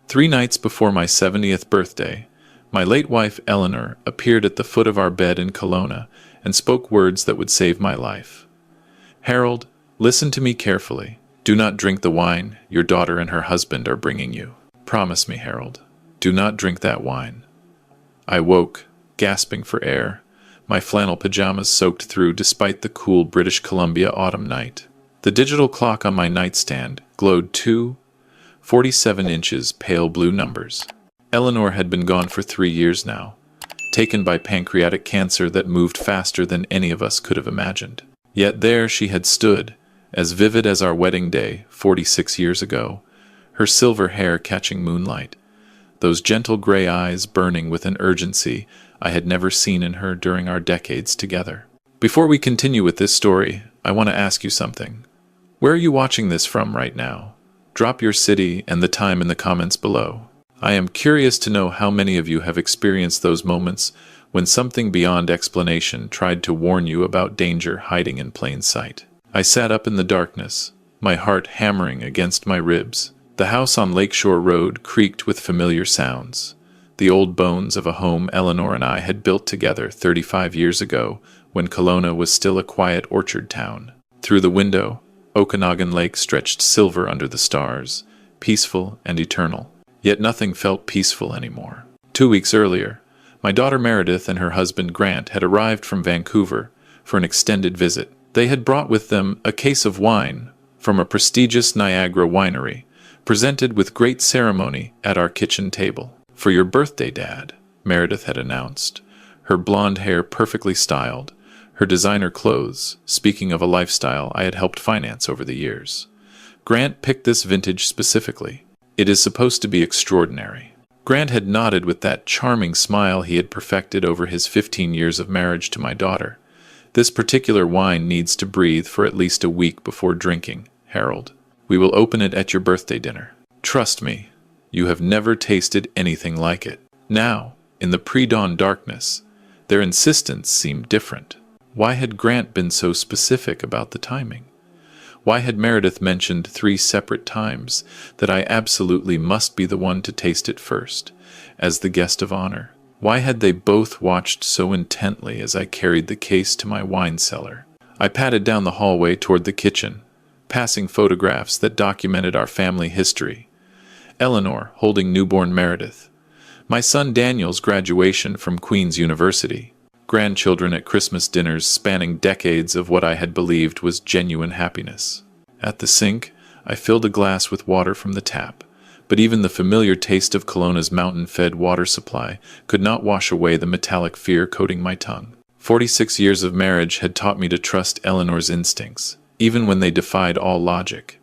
3 nights before my 70th birthday, my late wife Eleanor appeared at the foot of our bed in Kelowna and spoke words that would save my life. "Harold, listen to me carefully. Do not drink the wine your daughter and her husband are bringing you. Promise me, Harold. Do not drink that wine." I woke, gasping for air, my flannel pajamas soaked through despite the cool British Columbia autumn night. The digital clock on my nightstand glowed 2:47 inches pale blue numbers. Eleanor had been gone for 3 years now, taken by pancreatic cancer that moved faster than any of us could have imagined. Yet there she had stood, as vivid as our wedding day 46 years ago, her silver hair catching moonlight, those gentle gray eyes burning with an urgency I had never seen in her during our decades together. Before we continue with this story, I want to ask you something. Where are you watching this from right now? Drop your city and the time in the comments below. I am curious to know how many of you have experienced those moments when something beyond explanation tried to warn you about danger hiding in plain sight. I sat up in the darkness, my heart hammering against my ribs. The house on Lakeshore Road creaked with familiar sounds, the old bones of a home Eleanor and I had built together 35 years ago when Kelowna was still a quiet orchard town. Through the window, Okanagan Lake stretched silver under the stars, peaceful and eternal. Yet nothing felt peaceful anymore. 2 weeks earlier, my daughter Meredith and her husband Grant had arrived from Vancouver for an extended visit. They had brought with them a case of wine from a prestigious Niagara winery, presented with great ceremony at our kitchen table. "For your birthday, Dad," Meredith had announced, her blonde hair perfectly styled, her designer clothes, speaking of a lifestyle I had helped finance over the years. Grant picked this vintage specifically. "It is supposed to be extraordinary." Grant had nodded with that charming smile he had perfected over his 15 years of marriage to my daughter. "This particular wine needs to breathe for at least a week before drinking, Harold. We will open it at your birthday dinner. Trust me, you have never tasted anything like it." Now, in the pre-dawn darkness, their insistence seemed different. Why had Grant been so specific about the timing? Why had Meredith mentioned 3 separate times that I absolutely must be the one to taste it first, as the guest of honor? Why had they both watched so intently as I carried the case to my wine cellar? I padded down the hallway toward the kitchen, passing photographs that documented our family history. Eleanor holding newborn Meredith, my son Daniel's graduation from Queen's University, grandchildren at Christmas dinners spanning decades of what I had believed was genuine happiness. At the sink, I filled a glass with water from the tap, but even the familiar taste of Kelowna's mountain-fed water supply could not wash away the metallic fear coating my tongue. 46 years of marriage had taught me to trust Eleanor's instincts, even when they defied all logic.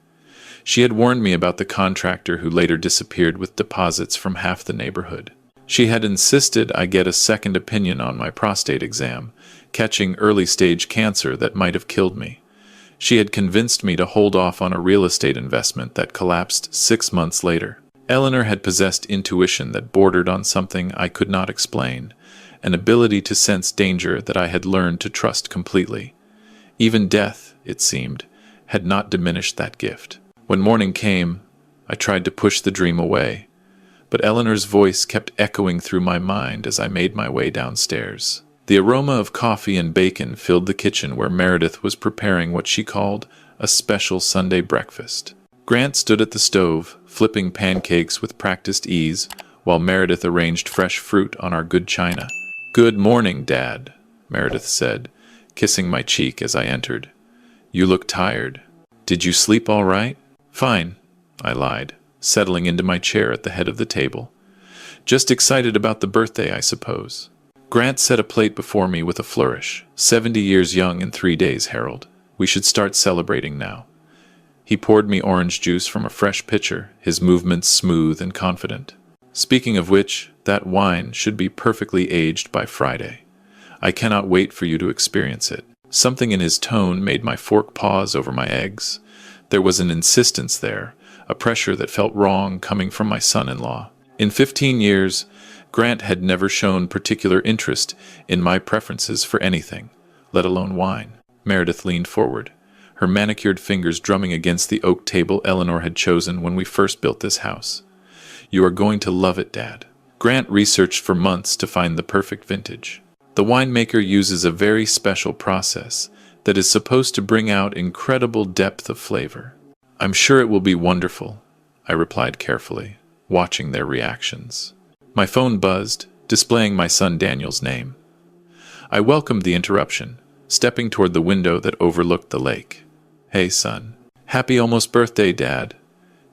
She had warned me about the contractor who later disappeared with deposits from half the neighborhood. She had insisted I get a second opinion on my prostate exam, catching early-stage cancer that might have killed me. She had convinced me to hold off on a real estate investment that collapsed 6 months later. Eleanor had possessed intuition that bordered on something I could not explain, an ability to sense danger that I had learned to trust completely. Even death, it seemed, had not diminished that gift. When morning came, I tried to push the dream away, but Eleanor's voice kept echoing through my mind as I made my way downstairs. The aroma of coffee and bacon filled the kitchen where Meredith was preparing what she called a special Sunday breakfast. Grant stood at the stove, flipping pancakes with practiced ease, while Meredith arranged fresh fruit on our good china. "Good morning, Dad," Meredith said, kissing my cheek as I entered. "You look tired. Did you sleep all right?" "Fine," I lied, settling into my chair at the head of the table. "Just excited about the birthday, I suppose." Grant set a plate before me with a flourish. 70 years young in 3 days, Harold. We should start celebrating now." He poured me orange juice from a fresh pitcher, his movements smooth and confident. "Speaking of which, that wine should be perfectly aged by Friday. I cannot wait for you to experience it." Something in his tone made my fork pause over my eggs. There was an insistence there, a pressure that felt wrong coming from my son-in-law. In 15 years, Grant had never shown particular interest in my preferences for anything, let alone wine. Meredith leaned forward, her manicured fingers drumming against the oak table Eleanor had chosen when we first built this house. You are going to love it, Dad. Grant researched for months to find the perfect vintage. The winemaker uses a very special process that is supposed to bring out incredible depth of flavor. I'm sure it will be wonderful, I replied carefully, watching their reactions. My phone buzzed, displaying my son Daniel's name. I welcomed the interruption, stepping toward the window that overlooked the lake. Hey, son. Happy almost birthday, Dad.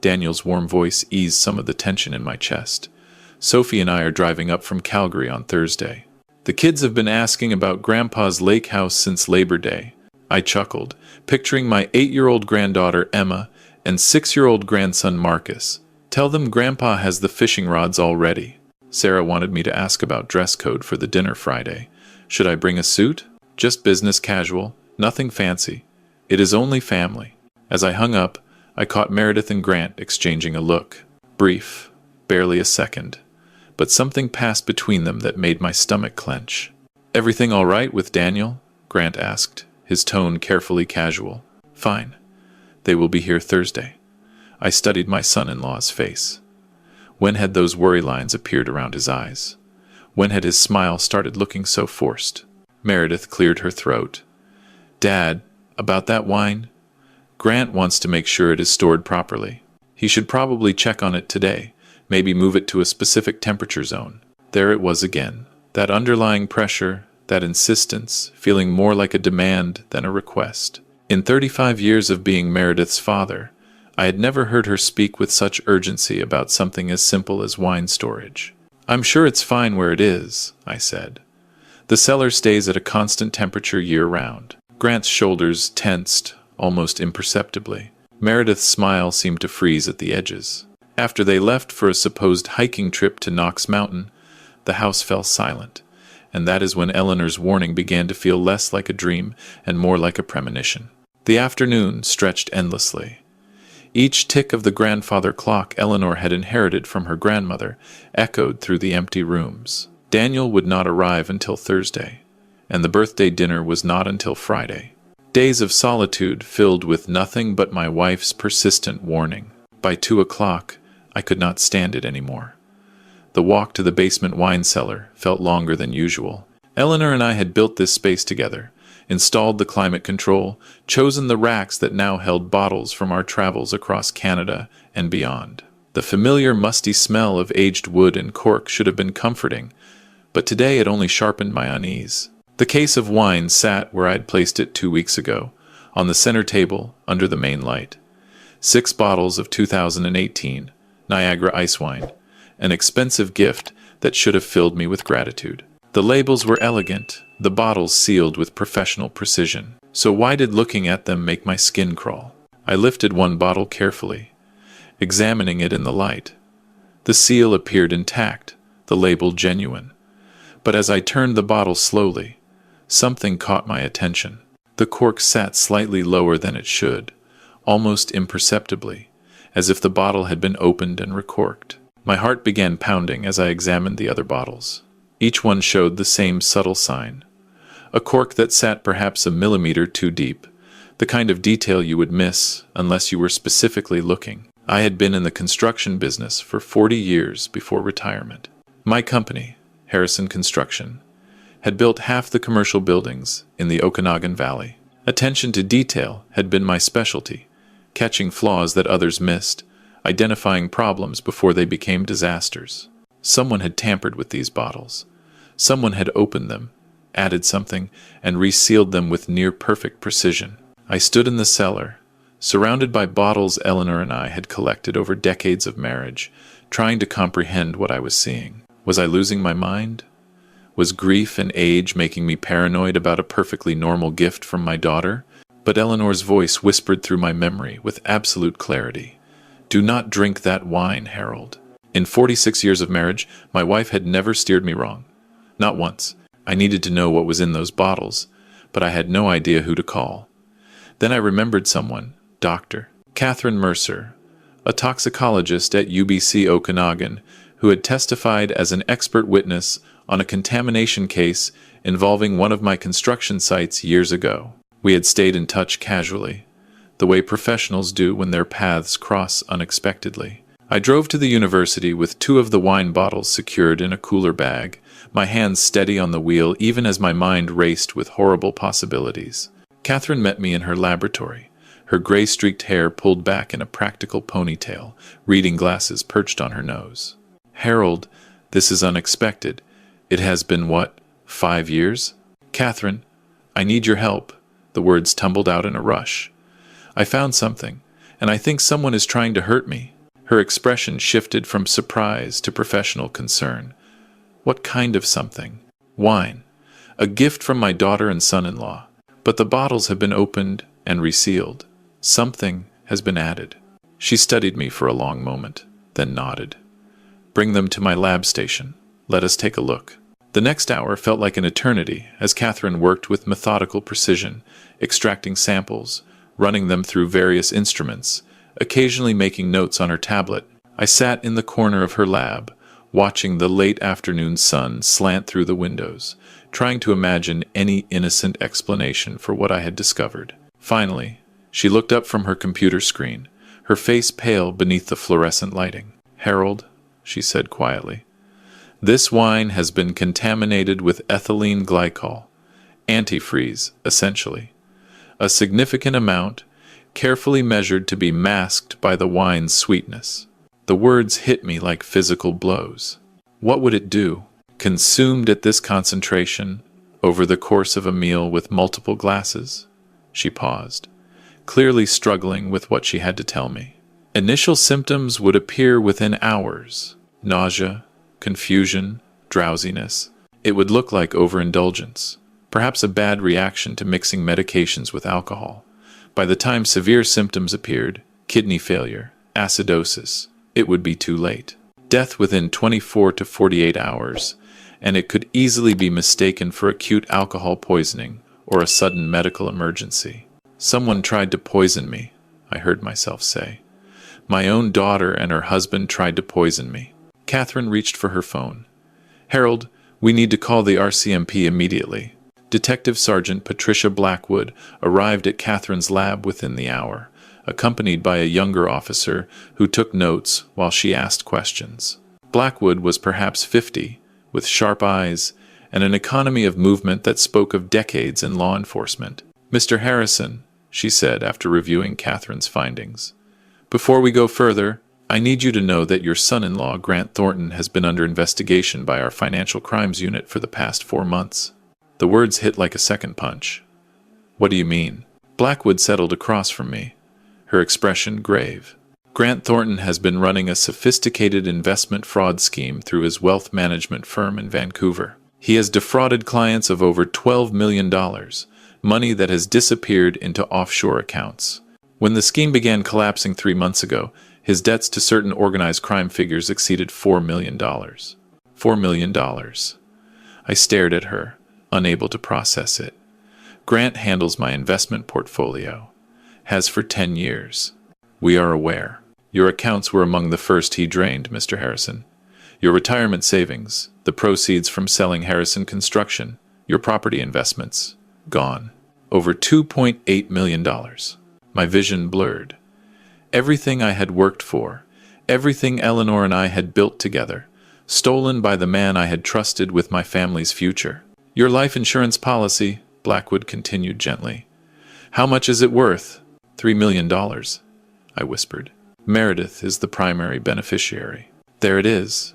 Daniel's warm voice eased some of the tension in my chest. Sophie and I are driving up from Calgary on Thursday. The kids have been asking about Grandpa's lake house since Labor Day. I chuckled, picturing my 8-year-old granddaughter Emma and 6-year-old grandson Marcus. Tell them Grandpa has the fishing rods already. Sarah wanted me to ask about dress code for the dinner Friday. Should I bring a suit? Just business casual, nothing fancy. It is only family. As I hung up, I caught Meredith and Grant exchanging a look. Brief, barely a second. But something passed between them that made my stomach clench. Everything all right with Daniel? Grant asked, his tone carefully casual. Fine. They will be here Thursday. I studied my son-in-law's face. When had those worry lines appeared around his eyes? When had his smile started looking so forced? Meredith cleared her throat. Dad, about that wine? Grant wants to make sure it is stored properly. He should probably check on it today, maybe move it to a specific temperature zone. There it was again. That underlying pressure, that insistence, feeling more like a demand than a request. In 35 years of being Meredith's father, I had never heard her speak with such urgency about something as simple as wine storage. I'm sure it's fine where it is, I said. The cellar stays at a constant temperature year-round. Grant's shoulders tensed, almost imperceptibly. Meredith's smile seemed to freeze at the edges. After they left for a supposed hiking trip to Knox Mountain, the house fell silent, and that is when Eleanor's warning began to feel less like a dream and more like a premonition. The afternoon stretched endlessly. Each tick of the grandfather clock Eleanor had inherited from her grandmother echoed through the empty rooms. Daniel would not arrive until Thursday, and the birthday dinner was not until Friday. Days of solitude filled with nothing but my wife's persistent warning. By 2 o'clock, I could not stand it anymore. The walk to the basement wine cellar felt longer than usual. Eleanor and I had built this space together, installed the climate control, chosen the racks that now held bottles from our travels across Canada and beyond. The familiar musty smell of aged wood and cork should have been comforting, but today it only sharpened my unease. The case of wine sat where I had placed it 2 weeks ago, on the center table under the main light. 6 bottles of 2018 Niagara ice wine, an expensive gift that should have filled me with gratitude. The labels were elegant, the bottles sealed with professional precision. So why did looking at them make my skin crawl? I lifted one bottle carefully, examining it in the light. The seal appeared intact, the label genuine. But as I turned the bottle slowly, something caught my attention. The cork sat slightly lower than it should, almost imperceptibly, as if the bottle had been opened and recorked. My heart began pounding as I examined the other bottles. Each one showed the same subtle sign. A cork that sat perhaps a millimeter too deep, the kind of detail you would miss unless you were specifically looking. I had been in the construction business for 40 years before retirement. My company, Harrison Construction, had built half the commercial buildings in the Okanagan Valley. Attention to detail had been my specialty, catching flaws that others missed, identifying problems before they became disasters. Someone had tampered with these bottles. Someone had opened them, added something, and resealed them with near-perfect precision. I stood in the cellar, surrounded by bottles Eleanor and I had collected over decades of marriage, trying to comprehend what I was seeing. Was I losing my mind? Was grief and age making me paranoid about a perfectly normal gift from my daughter? But Eleanor's voice whispered through my memory with absolute clarity. Do not drink that wine, Harold. In 46 years of marriage, my wife had never steered me wrong. Not once. I needed to know what was in those bottles, but I had no idea who to call. Then I remembered someone, Dr. Catherine Mercer, a toxicologist at UBC Okanagan, who had testified as an expert witness on a contamination case involving one of my construction sites years ago. We had stayed in touch casually, the way professionals do when their paths cross unexpectedly. I drove to the university with 2 of the wine bottles secured in a cooler bag, my hands steady on the wheel even as my mind raced with horrible possibilities. Catherine met me in her laboratory, her gray-streaked hair pulled back in a practical ponytail, reading glasses perched on her nose. "Harold, this is unexpected. It has been, what, 5 years? Catherine, I need your help." The words tumbled out in a rush. "I found something, and I think someone is trying to hurt me." Her expression shifted from surprise to professional concern. "What kind of something?" "Wine. A gift from my daughter and son-in-law. But the bottles have been opened and resealed. Something has been added." She studied me for a long moment, then nodded. "Bring them to my lab station. Let us take a look." The next hour felt like an eternity as Catherine worked with methodical precision, extracting samples, running them through various instruments, occasionally making notes on her tablet. I sat in the corner of her lab, watching the late afternoon sun slant through the windows, trying to imagine any innocent explanation for what I had discovered. Finally, she looked up from her computer screen, her face pale beneath the fluorescent lighting. "Harold," she said quietly, "this wine has been contaminated with ethylene glycol, antifreeze, essentially. A significant amount, carefully measured to be masked by the wine's sweetness." The words hit me like physical blows. What would it do? Consumed at this concentration, over the course of a meal with multiple glasses? She paused, clearly struggling with what she had to tell me. Initial symptoms would appear within hours. Nausea, confusion, drowsiness. It would look like overindulgence, perhaps a bad reaction to mixing medications with alcohol. By the time severe symptoms appeared, kidney failure, acidosis, it would be too late. Death within 24 to 48 hours, and it could easily be mistaken for acute alcohol poisoning or a sudden medical emergency. "Someone tried to poison me," I heard myself say. "My own daughter and her husband tried to poison me." Catherine reached for her phone. "Harold, we need to call the RCMP immediately." Detective Sergeant Patricia Blackwood arrived at Catherine's lab within the hour, accompanied by a younger officer who took notes while she asked questions. Blackwood was perhaps 50, with sharp eyes and an economy of movement that spoke of decades in law enforcement. "Mr. Harrison," she said after reviewing Catherine's findings, "before we go further, I need you to know that your son-in-law, Grant Thornton, has been under investigation by our Financial Crimes Unit for the past 4 months. The words hit like a second punch. "What do you mean?" Blackwood settled across from me, her expression grave. "Grant Thornton has been running a sophisticated investment fraud scheme through his wealth management firm in Vancouver. He has defrauded clients of over $12 million, money that has disappeared into offshore accounts. When the scheme began collapsing 3 months ago, his debts to certain organized crime figures exceeded $4 million. $4 million. I stared at her, unable to process it. "Grant handles my investment portfolio. Has for 10 years. We are aware. Your accounts were among the first he drained, Mr. Harrison. Your retirement savings, the proceeds from selling Harrison Construction, your property investments, gone. Over $2.8 million. My vision blurred. Everything I had worked for, everything Eleanor and I had built together, stolen by the man I had trusted with my family's future. Your life insurance policy," Blackwood continued gently. "How much is it worth?" $3 million, I whispered. "Meredith is the primary beneficiary." "There it is."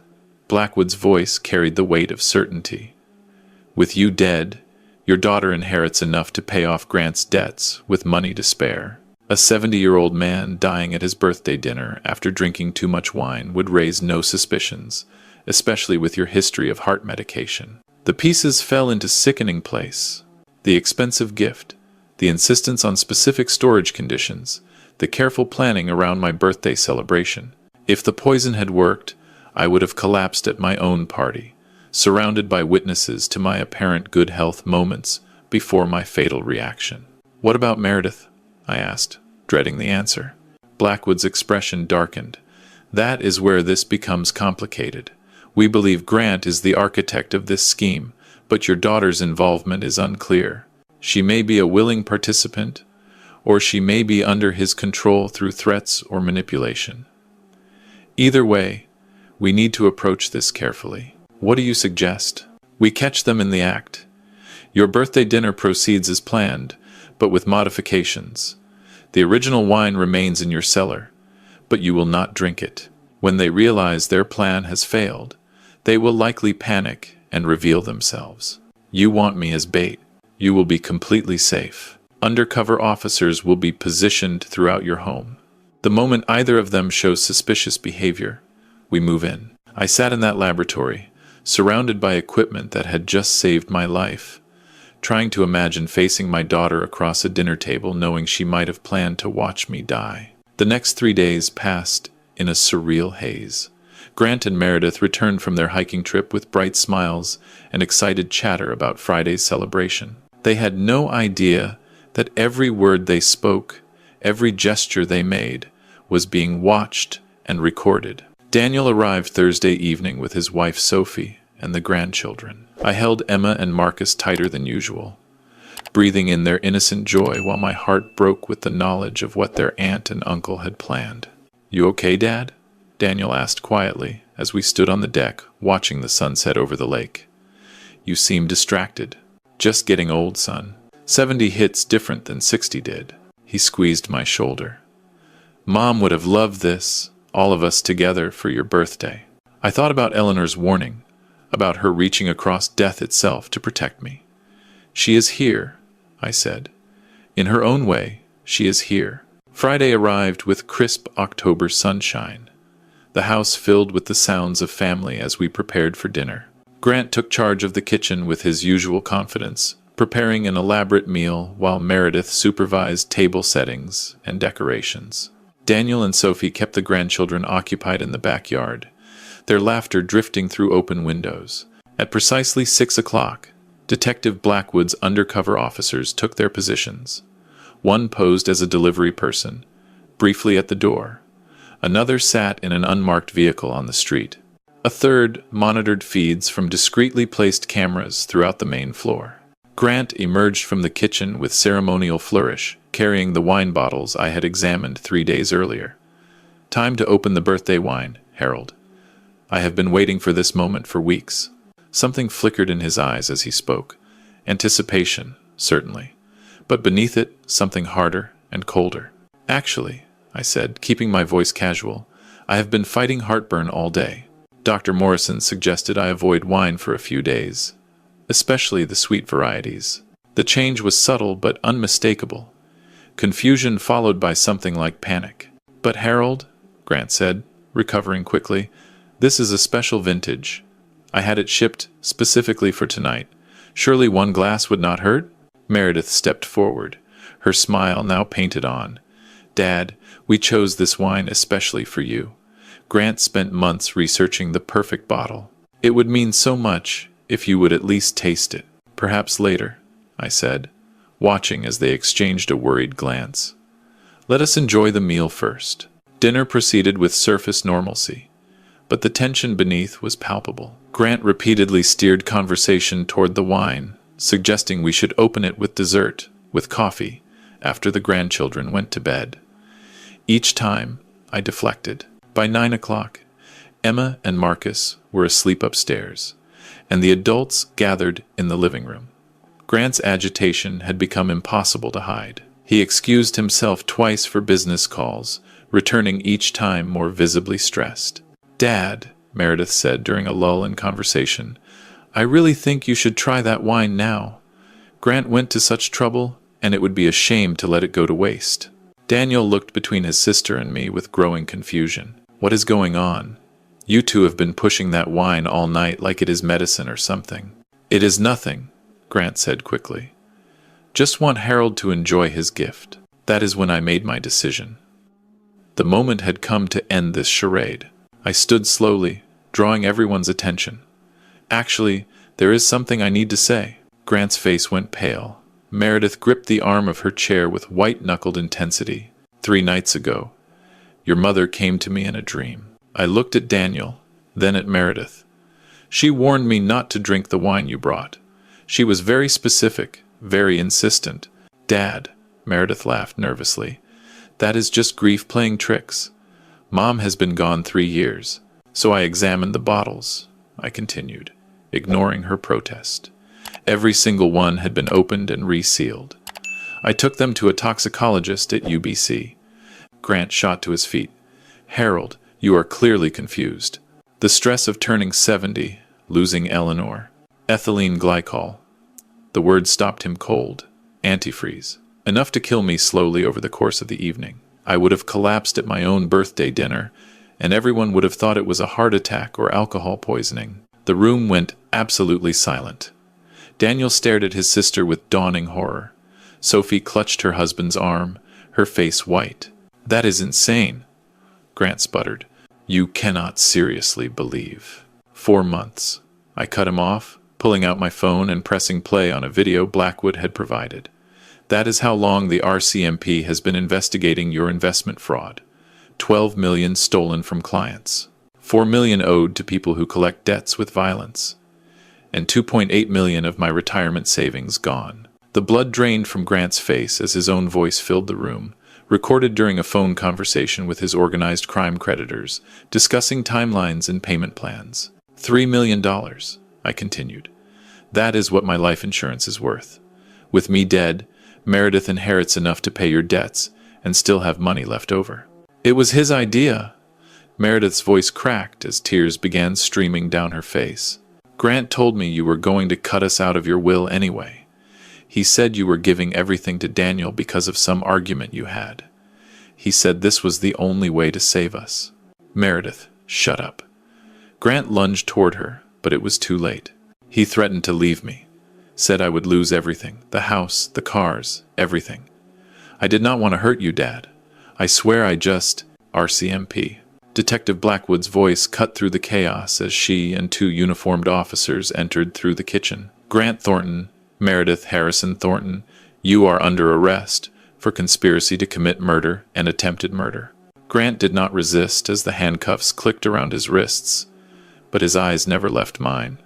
Blackwood's voice carried the weight of certainty. "With you dead, your daughter inherits enough to pay off Grant's debts with money to spare. A 70-year-old man dying at his birthday dinner after drinking too much wine would raise no suspicions, especially with your history of heart medication." The pieces fell into sickening place. The expensive gift, the insistence on specific storage conditions, the careful planning around my birthday celebration. If the poison had worked, I would have collapsed at my own party, surrounded by witnesses to my apparent good health moments before my fatal reaction. "What about Meredith?" I asked, dreading the answer. Blackwood's expression darkened. "That is where this becomes complicated. We believe Grant is the architect of this scheme, but your daughter's involvement is unclear. She may be a willing participant, or she may be under his control through threats or manipulation. Either way, we need to approach this carefully. What do you suggest? We catch them in the act. Your birthday dinner proceeds as planned, but with modifications. The original wine remains in your cellar, but you will not drink it. When they realize their plan has failed, they will likely panic and reveal themselves. You want me as bait. You will be completely safe. Undercover officers will be positioned throughout your home. The moment either of them shows suspicious behavior, we move in. I sat in that laboratory, surrounded by equipment that had just saved my life, trying to imagine facing my daughter across a dinner table knowing she might have planned to watch me die. The next 3 days passed in a surreal haze. Grant and Meredith returned from their hiking trip with bright smiles and excited chatter about Friday's celebration. They had no idea that every word they spoke, every gesture they made, was being watched and recorded. Daniel arrived Thursday evening with his wife Sophie and the grandchildren. I held Emma and Marcus tighter than usual, breathing in their innocent joy while my heart broke with the knowledge of what their aunt and uncle had planned. "You okay, Dad?" Daniel asked quietly as we stood on the deck watching the sunset over the lake. "You seem distracted." "Just getting old, son. 70 hits different than 60 did." He squeezed my shoulder. "Mom would have loved this, all of us together for your birthday." I thought about Eleanor's warning, about her reaching across death itself to protect me. "She is here," I said. "In her own way, she is here." Friday arrived with crisp October sunshine, the house filled with the sounds of family as we prepared for dinner. Grant took charge of the kitchen with his usual confidence, preparing an elaborate meal while Meredith supervised table settings and decorations. Daniel and Sophie kept the grandchildren occupied in the backyard, their laughter drifting through open windows. At precisely 6 o'clock, Detective Blackwood's undercover officers took their positions. One posed as a delivery person, briefly at the door. Another sat in an unmarked vehicle on the street. A third monitored feeds from discreetly placed cameras throughout the main floor. Grant emerged from the kitchen with ceremonial flourish, carrying the wine bottles I had examined 3 days earlier. "Time to open the birthday wine, Harold. I have been waiting for this moment for weeks." Something flickered in his eyes as he spoke. Anticipation, certainly. But beneath it, something harder and colder. "Actually," I said, keeping my voice casual, "I have been fighting heartburn all day. Dr. Morrison suggested I avoid wine for a few days, especially the sweet varieties." The change was subtle but unmistakable. Confusion followed by something like panic. "But Harold," Grant said, recovering quickly, "this is a special vintage. I had it shipped specifically for tonight. Surely one glass would not hurt?" Meredith stepped forward, her smile now painted on. "Dad, we chose this wine especially for you. Grant spent months researching the perfect bottle. It would mean so much if you would at least taste it." "Perhaps later," I said, watching as they exchanged a worried glance. "Let us enjoy the meal first." Dinner proceeded with surface normalcy, but the tension beneath was palpable. Grant repeatedly steered conversation toward the wine, suggesting we should open it with dessert, with coffee, after the grandchildren went to bed. Each time, I deflected. By 9 o'clock, Emma and Marcus were asleep upstairs, and the adults gathered in the living room. Grant's agitation had become impossible to hide. He excused himself twice for business calls, returning each time more visibly stressed. "Dad," Meredith said during a lull in conversation, "I really think you should try that wine now. Grant went to such trouble, and it would be a shame to let it go to waste." Daniel looked between his sister and me with growing confusion. "What is going on? You two have been pushing that wine all night like it is medicine or something." "It is nothing," Grant said quickly. "Just want Harold to enjoy his gift." That is when I made my decision. The moment had come to end this charade. I stood slowly, drawing everyone's attention. "Actually, there is something I need to say." Grant's face went pale. Meredith gripped the arm of her chair with white-knuckled intensity. "3 nights ago, your mother came to me in a dream." I looked at Daniel, then at Meredith. "She warned me not to drink the wine you brought. She was very specific, very insistent." "Dad," Meredith laughed nervously, "that is just grief playing tricks. Mom has been gone 3 years, so I examined the bottles, I continued, ignoring her protest. Every single one had been opened and resealed. I took them to a toxicologist at UBC. Grant shot to his feet. Harold, you are clearly confused. The stress of turning 70, losing Eleanor. Ethylene glycol. The word stopped him cold. Antifreeze. Enough to kill me slowly over the course of the evening. I would have collapsed at my own birthday dinner, and everyone would have thought it was a heart attack or alcohol poisoning. The room went absolutely silent. Daniel stared at his sister with dawning horror. Sophie clutched her husband's arm, her face white. That is insane, Grant sputtered. You cannot seriously believe. 4 months. I cut him off, pulling out my phone and pressing play on a video Blackwood had provided. That is how long the RCMP has been investigating your investment fraud. 12 million stolen from clients. 4 million owed to people who collect debts with violence. And 2.8 million of my retirement savings gone. The blood drained from Grant's face as his own voice filled the room, recorded during a phone conversation with his organized crime creditors, discussing timelines and payment plans. $3 million, I continued. That is what my life insurance is worth. With me dead, Meredith inherits enough to pay your debts and still have money left over. It was his idea. Meredith's voice cracked as tears began streaming down her face. Grant told me you were going to cut us out of your will anyway. He said you were giving everything to Daniel because of some argument you had. He said this was the only way to save us. Meredith, shut up. Grant lunged toward her, but it was too late. He threatened to leave me. Said I would lose everything, the house, the cars, everything. I did not want to hurt you, Dad. I swear I just... RCMP. Detective Blackwood's voice cut through the chaos as she and 2 uniformed officers entered through the kitchen. Grant Thornton, Meredith Harrison Thornton, you are under arrest for conspiracy to commit murder and attempted murder. Grant did not resist as the handcuffs clicked around his wrists, but his eyes never left mine.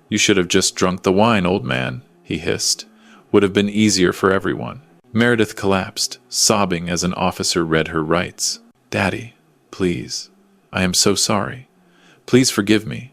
You should have just drunk the wine, old man, he hissed. Would have been easier for everyone. Meredith collapsed, sobbing as an officer read her rights. Daddy, please. I am so sorry. Please forgive me.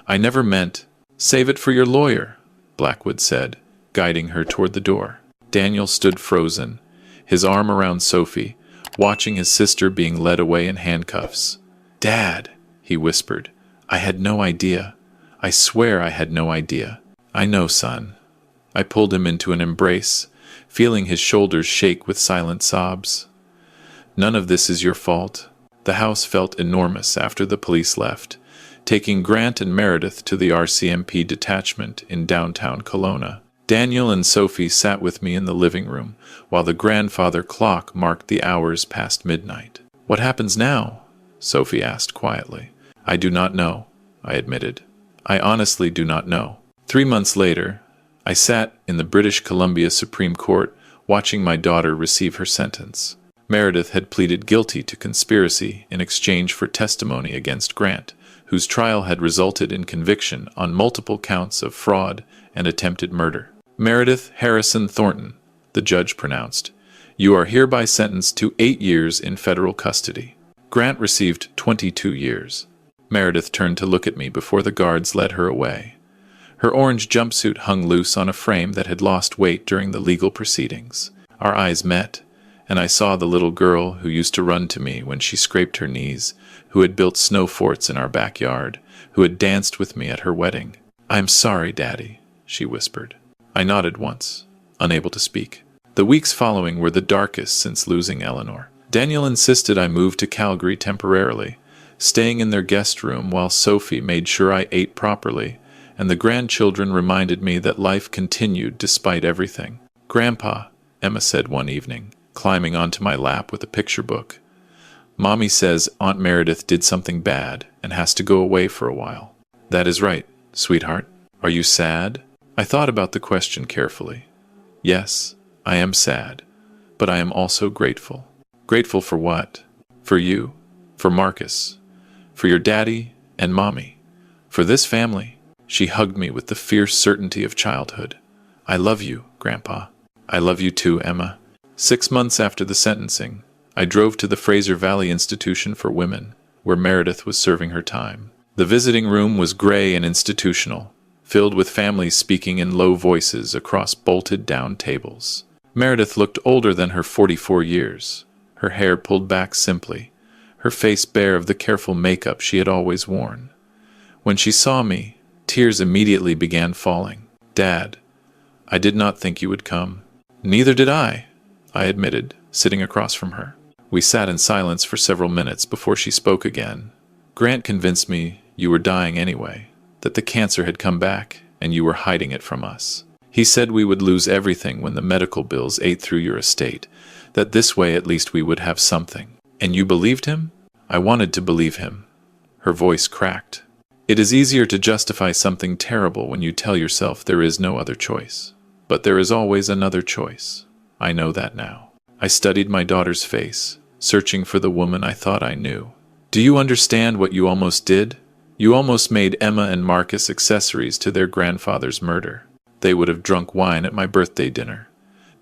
I never meant... Save it for your lawyer, Blackwood said, guiding her toward the door. Daniel stood frozen, his arm around Sophie, watching his sister being led away in handcuffs. Dad, he whispered. I had no idea. I swear I had no idea. I know, son. I pulled him into an embrace, feeling his shoulders shake with silent sobs. None of this is your fault. The house felt enormous after the police left, taking Grant and Meredith to the RCMP detachment in downtown Kelowna. Daniel and Sophie sat with me in the living room, while the grandfather clock marked the hours past midnight. What happens now? Sophie asked quietly. I do not know, I admitted. I honestly do not know. 3 months later, I sat in the British Columbia Supreme Court watching my daughter receive her sentence. Meredith had pleaded guilty to conspiracy in exchange for testimony against Grant, whose trial had resulted in conviction on multiple counts of fraud and attempted murder. Meredith Harrison Thornton, the judge pronounced, you are hereby sentenced to 8 years in federal custody. Grant received 22 years. Meredith turned to look at me before the guards led her away. Her orange jumpsuit hung loose on a frame that had lost weight during the legal proceedings. Our eyes met, and I saw the little girl who used to run to me when she scraped her knees, who had built snow forts in our backyard, who had danced with me at her wedding. I'm sorry, Daddy, she whispered. I nodded once, unable to speak. The weeks following were the darkest since losing Eleanor. Daniel insisted I move to Calgary temporarily, staying in their guest room while Sophie made sure I ate properly, and the grandchildren reminded me that life continued despite everything. Grandpa, Emma said one evening, climbing onto my lap with a picture book. Mommy says Aunt Meredith did something bad and has to go away for a while. That is right, sweetheart. Are you sad? I thought about the question carefully. Yes, I am sad, but I am also grateful. Grateful for what? For you, for Marcus, for your daddy and mommy, for this family. She hugged me with the fierce certainty of childhood. I love you, Grandpa. I love you too, Emma. 6 months after the sentencing, I drove to the Fraser Valley Institution for Women, where Meredith was serving her time. The visiting room was gray and institutional, filled with families speaking in low voices across bolted-down tables. Meredith looked older than her 44 years, her hair pulled back simply, her face bare of the careful makeup she had always worn. When she saw me, tears immediately began falling. "Dad, I did not think you would come." "Neither did I admitted, sitting across from her. We sat in silence for several minutes before she spoke again. "Grant convinced me you were dying anyway, that the cancer had come back and you were hiding it from us. He said we would lose everything when the medical bills ate through your estate, that this way at least we would have something." "And you believed him?" "I wanted to believe him." Her voice cracked. "It is easier to justify something terrible when you tell yourself there is no other choice. But there is always another choice. I know that now." I studied my daughter's face, searching for the woman I thought I knew. "Do you understand what you almost did? You almost made Emma and Marcus accessories to their grandfather's murder. They would have drunk wine at my birthday dinner,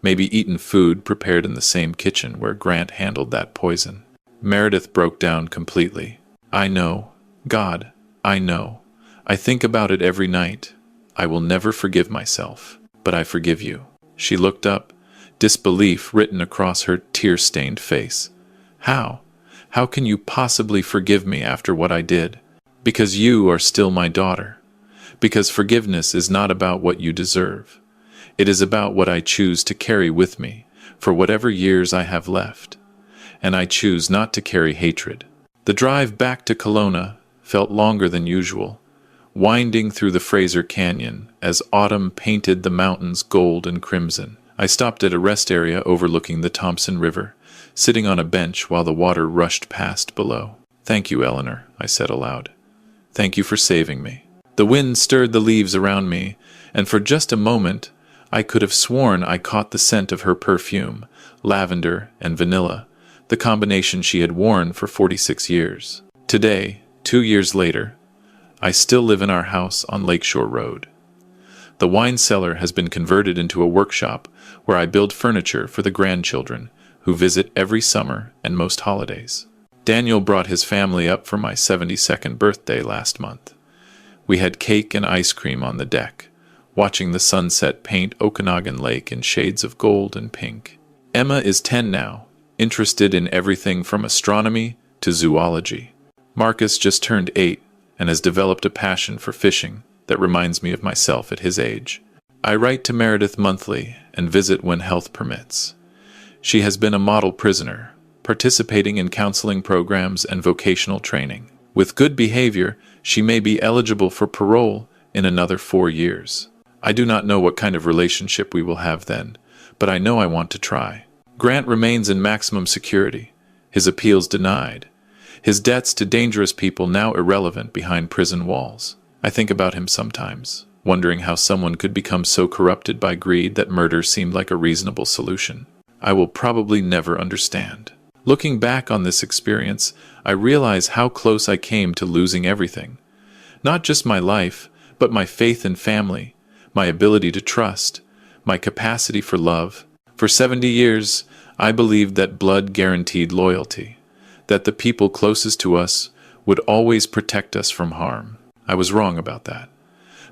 maybe eaten food prepared in the same kitchen where Grant handled that poison." Meredith broke down completely. "I know. God, I know. I think about it every night. I will never forgive myself, but I forgive you." She looked up, disbelief written across her tear-stained face. "How? How can you possibly forgive me after what I did?" "Because you are still my daughter. Because forgiveness is not about what you deserve. It is about what I choose to carry with me for whatever years I have left. And I choose not to carry hatred." The drive back to Kelowna felt longer than usual, winding through the Fraser Canyon as autumn painted the mountains gold and crimson. I stopped at a rest area overlooking the Thompson River, sitting on a bench while the water rushed past below. "Thank you, Eleanor," I said aloud. "Thank you for saving me." The wind stirred the leaves around me, and for just a moment I could have sworn I caught the scent of her perfume, lavender and vanilla, the combination she had worn for 46 years. Today, 2 years later, I still live in our house on Lakeshore Road. The wine cellar has been converted into a workshop where I build furniture for the grandchildren who visit every summer and most holidays. Daniel brought his family up for my 72nd birthday last month. We had cake and ice cream on the deck, watching the sunset paint Okanagan Lake in shades of gold and pink. Emma is 10 now, interested in everything from astronomy to zoology. Marcus just turned 8 and has developed a passion for fishing that reminds me of myself at his age. I write to Meredith monthly and visit when health permits. She has been a model prisoner, participating in counseling programs and vocational training. With good behavior, she may be eligible for parole in another 4 years. I do not know what kind of relationship we will have then, but I know I want to try. Grant remains in maximum security, his appeals denied, his debts to dangerous people now irrelevant behind prison walls. I think about him sometimes, wondering how someone could become so corrupted by greed that murder seemed like a reasonable solution. I will probably never understand. Looking back on this experience, I realize how close I came to losing everything. Not just my life, but my faith in family, my ability to trust, my capacity for love. For 70 years, I believed that blood guaranteed loyalty, that the people closest to us would always protect us from harm. I was wrong about that.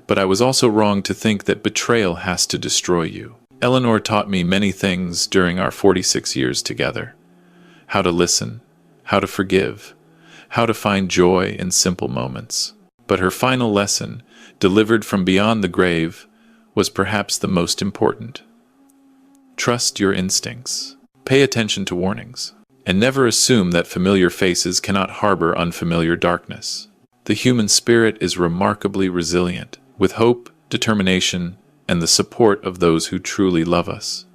But I was also wrong to think that betrayal has to destroy you. Eleanor taught me many things during our 46 years together. How to listen, how to forgive, how to find joy in simple moments. But her final lesson, delivered from beyond the grave, was perhaps the most important. Trust your instincts. Pay attention to warnings. And never assume that familiar faces cannot harbor unfamiliar darkness. The human spirit is remarkably resilient, with hope, determination, and the support of those who truly love us.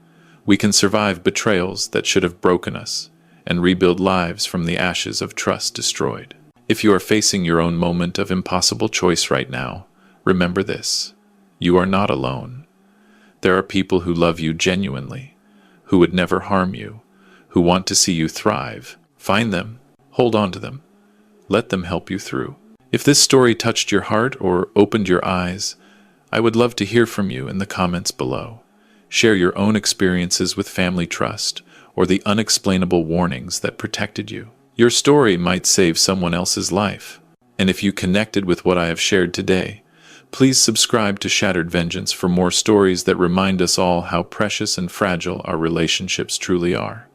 We can survive betrayals that should have broken us, and rebuild lives from the ashes of trust destroyed. If you are facing your own moment of impossible choice right now, remember this: you are not alone. There are people who love you genuinely, who would never harm you, who want to see you thrive. Find them, hold on to them, let them help you through. If this story touched your heart or opened your eyes, I would love to hear from you in the comments below. Share your own experiences with Family Trust, or the unexplainable warnings that protected you. Your story might save someone else's life. And if you connected with what I have shared today, please subscribe to Shattered Vengeance for more stories that remind us all how precious and fragile our relationships truly are.